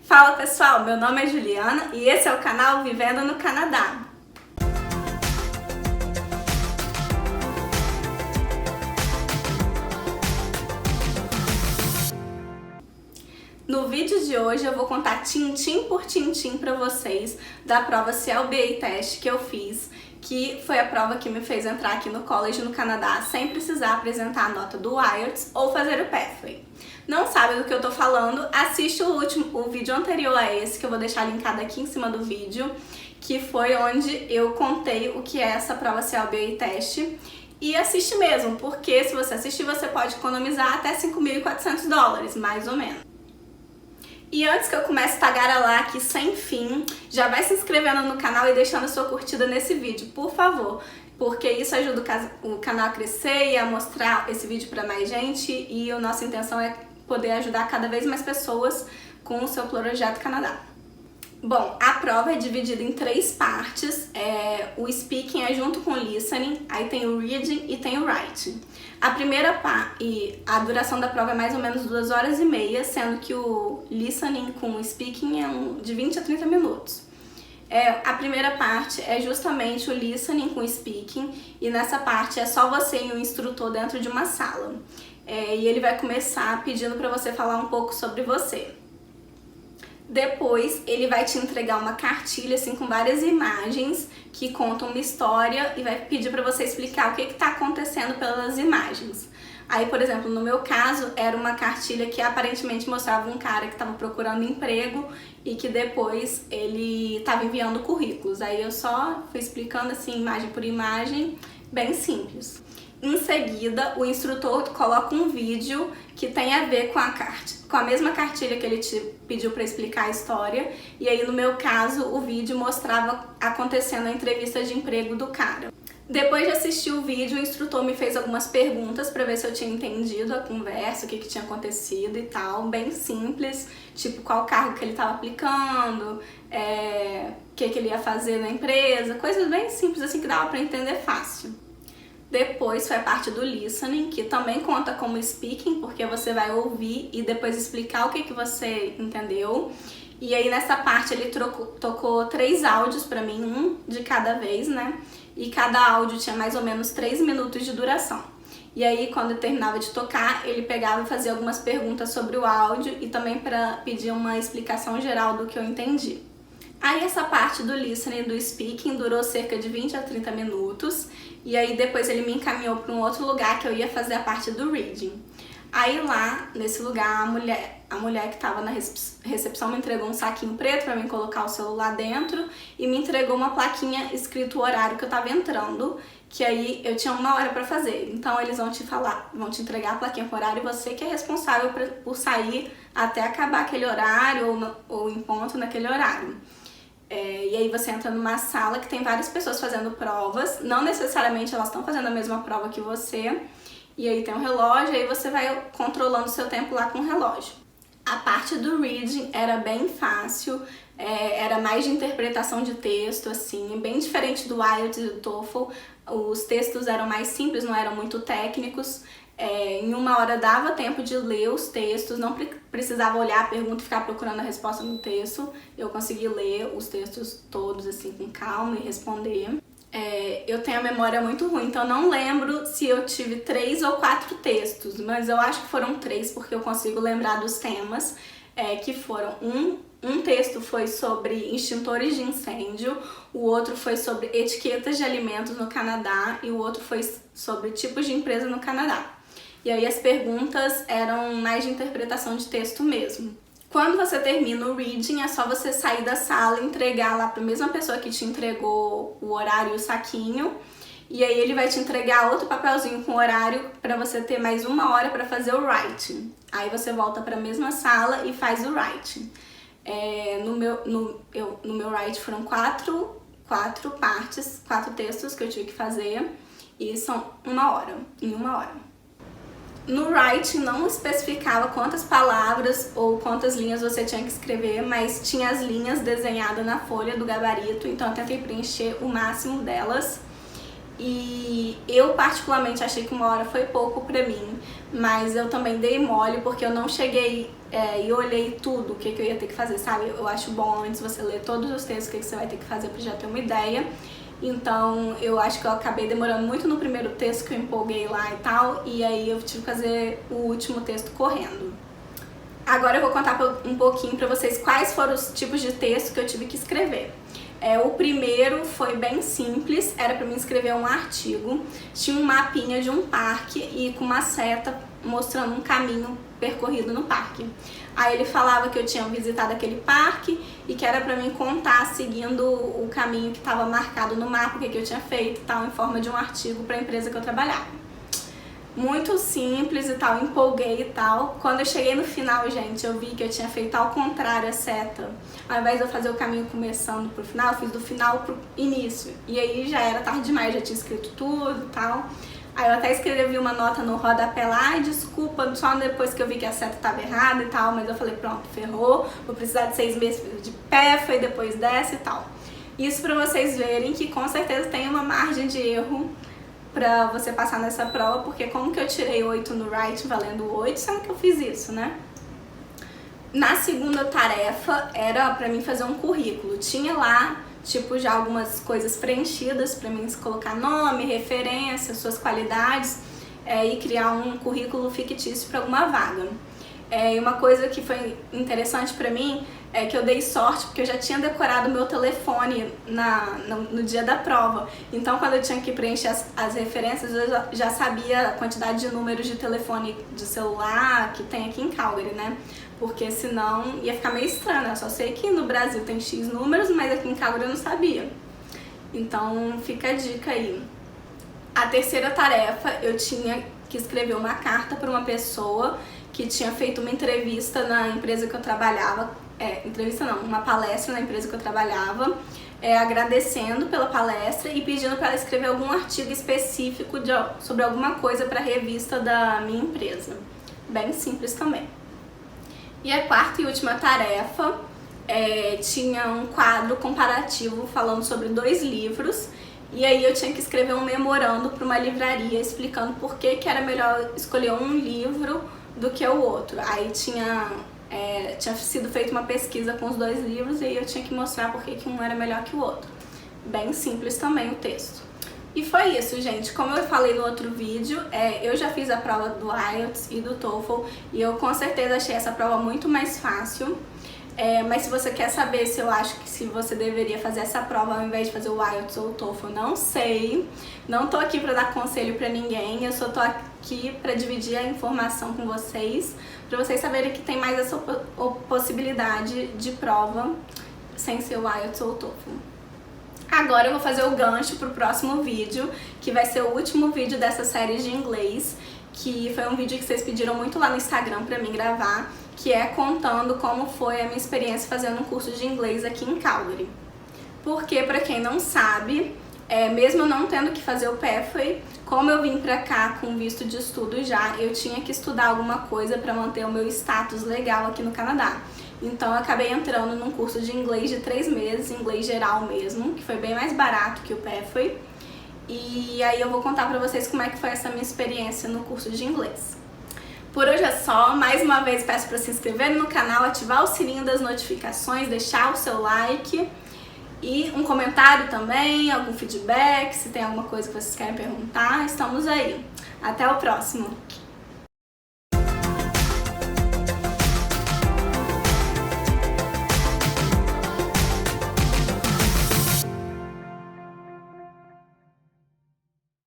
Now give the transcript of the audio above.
Fala pessoal, meu nome é Juliana e esse é o canal Vivendo no Canadá. No vídeo de hoje eu vou contar tintim por tintim para vocês da prova CLBA Test que eu fiz, que foi a prova que me fez entrar aqui no college no Canadá sem precisar apresentar a nota do IELTS ou fazer o Pathway. Não sabe do que eu tô falando? Assiste o vídeo anterior a esse, que eu vou deixar linkado aqui em cima do vídeo, que foi onde eu contei o que é essa prova CLBA Test. E assiste mesmo, porque se você assistir você pode economizar até $5.400, mais ou menos. E antes que eu comece a tagarelar aqui sem fim, já vai se inscrevendo no canal e deixando a sua curtida nesse vídeo, por favor. Porque isso ajuda o canal a crescer e a mostrar esse vídeo para mais gente. E a nossa intenção é poder ajudar cada vez mais pessoas com o seu Projeto Canadá. Bom, a prova é dividida em 3 partes. O speaking é junto com o listening, aí tem o reading e tem o writing. A primeira parte, e a duração da prova é mais ou menos 2 horas e meia, sendo que o listening com o speaking é de 20 a 30 minutos. A primeira parte é justamente o listening com o speaking, e nessa parte é só você e o instrutor dentro de uma sala. E ele vai começar pedindo para você falar um pouco sobre você. Depois ele vai te entregar uma cartilha assim com várias imagens que contam uma história e vai pedir para você explicar o que está acontecendo pelas imagens. Aí, por exemplo, no meu caso, era uma cartilha que aparentemente mostrava um cara que estava procurando emprego e que depois ele estava enviando currículos. Aí eu só fui explicando assim, imagem por imagem, bem simples. Em seguida, o instrutor coloca um vídeo que tem a ver com a mesma cartilha que ele te pediu para explicar a história. E aí, no meu caso, o vídeo mostrava acontecendo a entrevista de emprego do cara. Depois de assistir o vídeo, o instrutor me fez algumas perguntas para ver se eu tinha entendido a conversa, o que tinha acontecido e tal, bem simples, tipo qual cargo que ele estava aplicando, o que ele ia fazer na empresa, coisas bem simples assim que dava para entender fácil. Depois foi a parte do listening, que também conta como speaking, porque você vai ouvir e depois explicar o que você entendeu. E aí nessa parte ele tocou 3 áudios pra mim, um de cada vez, né? E cada áudio tinha mais ou menos 3 minutos de duração. E aí quando eu terminava de tocar, ele pegava e fazia algumas perguntas sobre o áudio e também para pedir uma explicação geral do que eu entendi. Aí essa parte do listening e do speaking durou cerca de 20 a 30 minutos. E aí depois ele me encaminhou para um outro lugar que eu ia fazer a parte do reading. Aí lá, nesse lugar, a mulher que estava na recepção me entregou um saquinho preto para mim colocar o celular dentro e me entregou uma plaquinha escrito o horário que eu estava entrando, que aí eu tinha 1 hora para fazer. Então eles vão te entregar a plaquinha com horário e você que é responsável por sair até acabar aquele horário ou em ponto naquele horário. E aí você entra numa sala que tem várias pessoas fazendo provas, não necessariamente elas estão fazendo a mesma prova que você, e aí tem um relógio, aí você vai controlando o seu tempo lá com o relógio. A parte do reading era bem fácil, era mais de interpretação de texto, assim, bem diferente do IELTS e do TOEFL. Os textos eram mais simples, não eram muito técnicos. Em 1 hora dava tempo de ler os textos, não precisava olhar a pergunta e ficar procurando a resposta no texto. Eu consegui ler os textos todos assim com calma e responder. Eu tenho a memória muito ruim, então eu não lembro se eu tive 3 ou 4 textos, mas eu acho que foram 3 porque eu consigo lembrar dos temas, que foram um texto foi sobre extintores de incêndio, o outro foi sobre etiquetas de alimentos no Canadá e o outro foi sobre tipos de empresa no Canadá. E aí as perguntas eram mais de interpretação de texto mesmo. Quando você termina o reading, é só você sair da sala e entregar lá para a mesma pessoa que te entregou o horário e o saquinho. E aí ele vai te entregar outro papelzinho com horário para você ter mais 1 hora para fazer o writing. Aí você volta para a mesma sala e faz o writing. No meu writing foram 4 partes, 4 textos que eu tive que fazer e são 1 hora, em 1 hora. No writing não especificava quantas palavras ou quantas linhas você tinha que escrever, mas tinha as linhas desenhadas na folha do gabarito, então eu tentei preencher o máximo delas. E eu particularmente achei que 1 hora foi pouco pra mim, mas eu também dei mole porque eu não cheguei e olhei tudo, o que eu ia ter que fazer, sabe? Eu acho bom antes você ler todos os textos, o que você vai ter que fazer pra já ter uma ideia. Então eu acho que eu acabei demorando muito no primeiro texto, que eu empolguei lá e tal, e aí eu tive que fazer o último texto correndo. Agora eu vou contar um pouquinho pra vocês quais foram os tipos de texto que eu tive que escrever. O primeiro foi bem simples, era pra mim escrever um artigo, tinha um mapinha de um parque e com uma seta mostrando um caminho percorrido no parque. Aí ele falava que eu tinha visitado aquele parque e que era pra mim contar seguindo o caminho que estava marcado no mapa, o que eu tinha feito e tal, em forma de um artigo pra empresa que eu trabalhava. Muito simples e tal, empolguei e tal. Quando eu cheguei no final, gente, eu vi que eu tinha feito ao contrário a seta. Ao invés de eu fazer o caminho começando pro final, eu fiz do final pro início. E aí já era tarde demais, já tinha escrito tudo e tal. Aí eu até escrevi uma nota no rodapé lá, desculpa, só depois que eu vi que a seta estava errada e tal, mas eu falei, pronto, ferrou, vou precisar de 6 meses de PEFA e depois dessa e tal. Isso pra vocês verem que com certeza tem uma margem de erro pra você passar nessa prova, porque como que eu tirei 8 no writing valendo 8, sendo que eu fiz isso, né? Na segunda tarefa era pra mim fazer um currículo. Tinha lá, tipo, já algumas coisas preenchidas pra mim colocar nome, referência, suas qualidades e criar um currículo fictício pra alguma vaga. E uma coisa que foi interessante pra mim é que eu dei sorte porque eu já tinha decorado o meu telefone no dia da prova. Então quando eu tinha que preencher as referências, eu já sabia a quantidade de números de telefone de celular que tem aqui em Calgary, né? Porque senão ia ficar meio estranho, né? Só sei que no Brasil tem X números, mas aqui em Calgary eu não sabia. Então fica a dica aí. A terceira tarefa, eu tinha que escrever uma carta para uma pessoa que tinha feito uma entrevista na empresa que eu trabalhava, uma palestra na empresa que eu trabalhava, agradecendo pela palestra e pedindo para ela escrever algum artigo específico sobre alguma coisa para a revista da minha empresa. Bem simples também. E a quarta e última tarefa, tinha um quadro comparativo falando sobre 2 livros, e aí eu tinha que escrever um memorando para uma livraria explicando por que era melhor escolher um livro do que o outro. Aí tinha sido feita uma pesquisa com os 2 livros e aí eu tinha que mostrar por que um era melhor que o outro. Bem simples também o texto. E foi isso, gente. Como eu falei no outro vídeo, eu já fiz a prova do IELTS e do TOEFL e eu com certeza achei essa prova muito mais fácil. Mas se você quer saber se eu acho que se você deveria fazer essa prova ao invés de fazer o IELTS ou o TOEFL, não sei. Não tô aqui pra dar conselho pra ninguém, eu só tô aqui pra dividir a informação com vocês, pra vocês saberem que tem mais essa possibilidade de prova sem ser o IELTS ou o TOEFL. Agora eu vou fazer o gancho pro próximo vídeo, que vai ser o último vídeo dessa série de inglês, que foi um vídeo que vocês pediram muito lá no Instagram pra mim gravar, que é contando como foi a minha experiência fazendo um curso de inglês aqui em Calgary. Porque, pra quem não sabe, mesmo eu não tendo que fazer o PEFA, como eu vim pra cá com visto de estudo já, eu tinha que estudar alguma coisa pra manter o meu status legal aqui no Canadá. Então eu acabei entrando num curso de inglês de 3 meses, inglês geral mesmo, que foi bem mais barato que o PEFA. E aí eu vou contar pra vocês como é que foi essa minha experiência no curso de inglês. Por hoje é só, mais uma vez peço para se inscrever no canal, ativar o sininho das notificações, deixar o seu like e um comentário também, algum feedback, se tem alguma coisa que vocês querem perguntar, estamos aí. Até o próximo!